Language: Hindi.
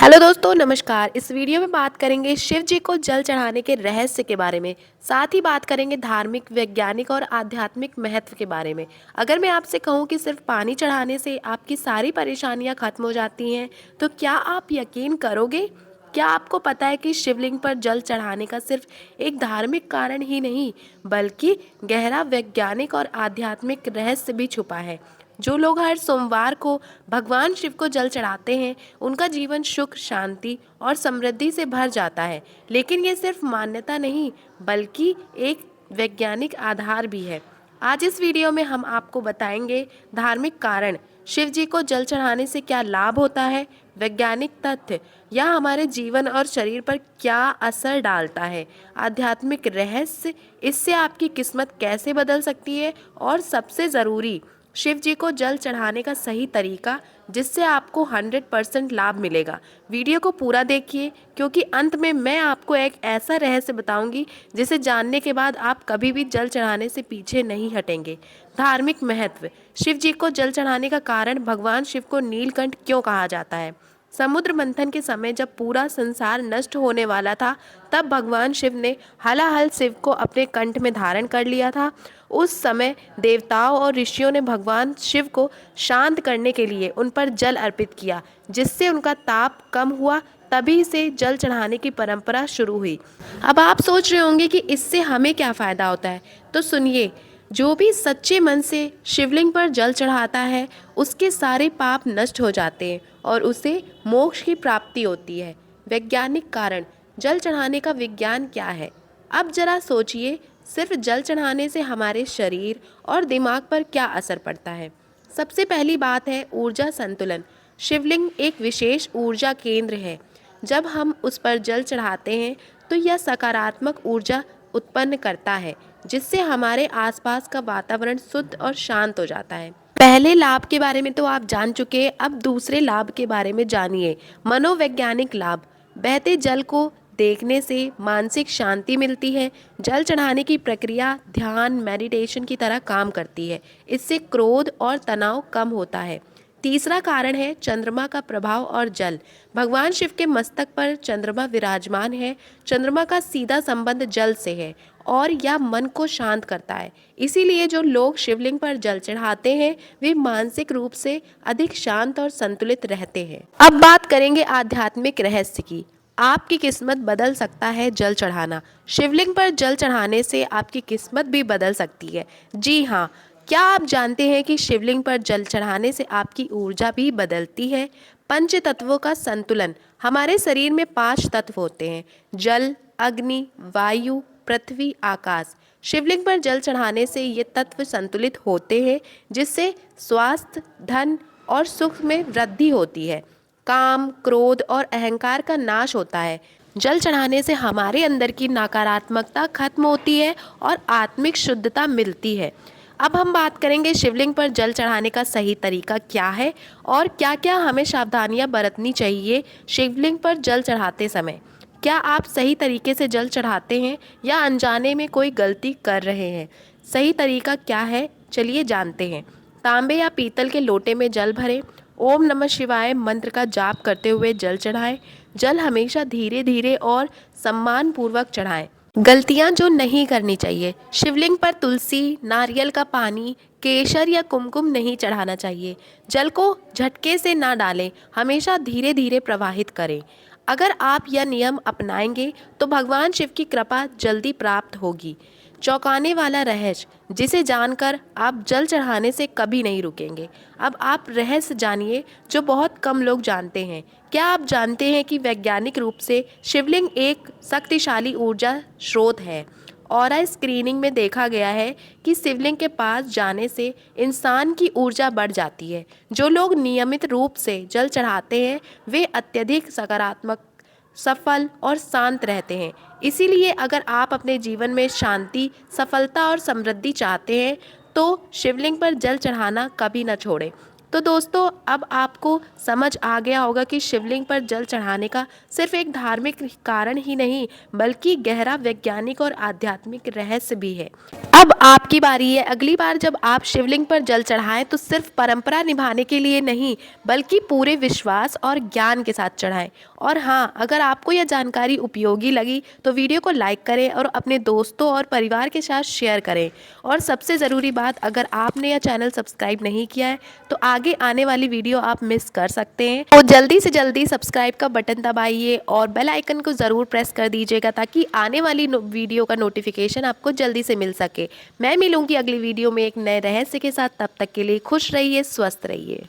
हेलो दोस्तों, नमस्कार। इस वीडियो में बात करेंगे शिव जी को जल चढ़ाने के रहस्य के बारे में। साथ ही बात करेंगे धार्मिक, वैज्ञानिक और आध्यात्मिक महत्व के बारे में। अगर मैं आपसे कहूं कि सिर्फ पानी चढ़ाने से आपकी सारी परेशानियां खत्म हो जाती हैं, तो क्या आप यकीन करोगे? क्या आपको पता है कि शिवलिंग पर जल चढ़ाने का सिर्फ एक धार्मिक कारण ही नहीं, बल्कि गहरा वैज्ञानिक और आध्यात्मिक रहस्य भी छुपा है। जो लोग हर सोमवार को भगवान शिव को जल चढ़ाते हैं, उनका जीवन सुख, शांति और समृद्धि से भर जाता है। लेकिन ये सिर्फ मान्यता नहीं, बल्कि एक वैज्ञानिक आधार भी है। आज इस वीडियो में हम आपको बताएंगे धार्मिक कारण, शिव जी को जल चढ़ाने से क्या लाभ होता है, वैज्ञानिक तथ्य, यह हमारे जीवन और शरीर पर क्या असर डालता है, आध्यात्मिक रहस्य, इससे आपकी किस्मत कैसे बदल सकती है, और सबसे ज़रूरी, शिव जी को जल चढ़ाने का सही तरीका, जिससे आपको 100% लाभ मिलेगा। वीडियो को पूरा देखिए, क्योंकि अंत में मैं आपको एक ऐसा रहस्य बताऊंगी जिसे जानने के बाद आप कभी भी जल चढ़ाने से पीछे नहीं हटेंगे। धार्मिक महत्व, शिव जी को जल चढ़ाने का कारण, भगवान शिव को नीलकंठ क्यों कहा जाता है? समुद्र मंथन के समय जब पूरा संसार नष्ट होने वाला था, तब भगवान शिव ने हलाहल शिव को अपने कंठ में धारण कर लिया था। उस समय देवताओं और ऋषियों ने भगवान शिव को शांत करने के लिए उन पर जल अर्पित किया, जिससे उनका ताप कम हुआ। तभी से जल चढ़ाने की परंपरा शुरू हुई। अब आप सोच रहे होंगे कि इससे हमें क्या फ़ायदा होता है, तो सुनिए। जो भी सच्चे मन से शिवलिंग पर जल चढ़ाता है, उसके सारे पाप नष्ट हो जाते हैं और उसे मोक्ष की प्राप्ति होती है। वैज्ञानिक कारण, जल चढ़ाने का विज्ञान क्या है? अब जरा सोचिए, सिर्फ जल चढ़ाने से हमारे शरीर और दिमाग पर क्या असर पड़ता है। सबसे पहली बात है ऊर्जा संतुलन। शिवलिंग एक विशेष ऊर्जा केंद्र है। जब हम उस पर जल चढ़ाते हैं, तो यह सकारात्मक ऊर्जा उत्पन्न करता है, जिससे हमारे आसपास का वातावरण शुद्ध और शांत हो जाता है। पहले लाभ के बारे में तो आप जान चुके हैं, अब दूसरे लाभ के बारे में जानिए। मनोवैज्ञानिक लाभ, बहते जल को देखने से मानसिक शांति मिलती है। जल चढ़ाने की प्रक्रिया ध्यान, मेडिटेशन की तरह काम करती है। इससे क्रोध और तनाव कम होता है। तीसरा कारण है चंद्रमा का प्रभाव और जल। भगवान शिव के मस्तक पर चंद्रमा विराजमान है। चंद्रमा का सीधा संबंध जल से है और यह मन को शांत करता है। इसीलिए जो लोग शिवलिंग पर जल चढ़ाते हैं, वे मानसिक रूप से अधिक शांत और संतुलित रहते हैं। अब बात करेंगे आध्यात्मिक रहस्य की। आपकी किस्मत बदल सकता है जल चढ़ाना। शिवलिंग पर जल चढ़ाने से आपकी किस्मत भी बदल सकती है। जी हाँ, क्या आप जानते हैं कि शिवलिंग पर जल चढ़ाने से आपकी ऊर्जा भी बदलती है? पंच तत्वों का संतुलन, हमारे शरीर में 5 तत्व होते हैं: जल, अग्नि, वायु, पृथ्वी, आकाश। शिवलिंग पर जल चढ़ाने से ये तत्व संतुलित होते हैं, जिससे स्वास्थ्य, धन और सुख में वृद्धि होती है। काम, क्रोध और अहंकार का नाश होता है। जल चढ़ाने से हमारे अंदर की नकारात्मकता खत्म होती है और आत्मिक शुद्धता मिलती है। अब हम बात करेंगे शिवलिंग पर जल चढ़ाने का सही तरीका क्या है और क्या क्या हमें सावधानियां बरतनी चाहिए शिवलिंग पर जल चढ़ाते समय। क्या आप सही तरीके से जल चढ़ाते हैं या अनजाने में कोई गलती कर रहे हैं? सही तरीका क्या है, चलिए जानते हैं। तांबे या पीतल के लोटे में जल भरें। ओम नमः शिवाय मंत्र का जाप करते हुए जल चढ़ाएं। जल हमेशा धीरे धीरे और सम्मान पूर्वक चढ़ाएं। गलतियां जो नहीं करनी चाहिए, शिवलिंग पर तुलसी, नारियल का पानी, केसर या कुमकुम नहीं चढ़ाना चाहिए। जल को झटके से ना डालें, हमेशा धीरे धीरे प्रवाहित करें। अगर आप यह नियम अपनाएंगे तो भगवान शिव की कृपा जल्दी प्राप्त होगी। चौंकाने वाला रहस्य, जिसे जानकर आप जल चढ़ाने से कभी नहीं रुकेंगे। अब आप रहस्य जानिए जो बहुत कम लोग जानते हैं। क्या आप जानते हैं कि वैज्ञानिक रूप से शिवलिंग एक शक्तिशाली ऊर्जा स्रोत है? ऑरा स्क्रीनिंग में देखा गया है कि शिवलिंग के पास जाने से इंसान की ऊर्जा बढ़ जाती है। जो लोग नियमित रूप से जल चढ़ाते हैं, वे अत्यधिक सकारात्मक, सफल और शांत रहते हैं। इसीलिए अगर आप अपने जीवन में शांति, सफलता और समृद्धि चाहते हैं, तो शिवलिंग पर जल चढ़ाना कभी न छोड़ें। तो दोस्तों अब आपको समझ आ गया होगा कि शिवलिंग पर जल चढ़ाने का सिर्फ एक धार्मिक कारण ही नहीं बल्कि गहरा वैज्ञानिक और आध्यात्मिक रहस्य भी है। अब आपकी बारी है। अगली बार जब आप शिवलिंग पर जल चढ़ाएं तो सिर्फ परंपरा निभाने के लिए नहीं बल्कि पूरे विश्वास और ज्ञान के साथ चढ़ाएं। और हाँ, अगर आपको यह जानकारी उपयोगी लगी तो वीडियो को लाइक करें और अपने दोस्तों और परिवार के साथ शेयर करें। और सबसे ज़रूरी बात, अगर आपने यह चैनल सब्सक्राइब नहीं किया है तो आगे आने वाली वीडियो आप मिस कर सकते हैं। तो जल्दी से जल्दी सब्सक्राइब का बटन दबाइए और बेल आइकन को ज़रूर प्रेस कर दीजिएगा ताकि आने वाली वीडियो का नोटिफिकेशन आपको जल्दी से मिल सके। मैं मिलूंगी अगली वीडियो में एक नए रहस्य के साथ। तब तक के लिए खुश रहिए, स्वस्थ रहिए।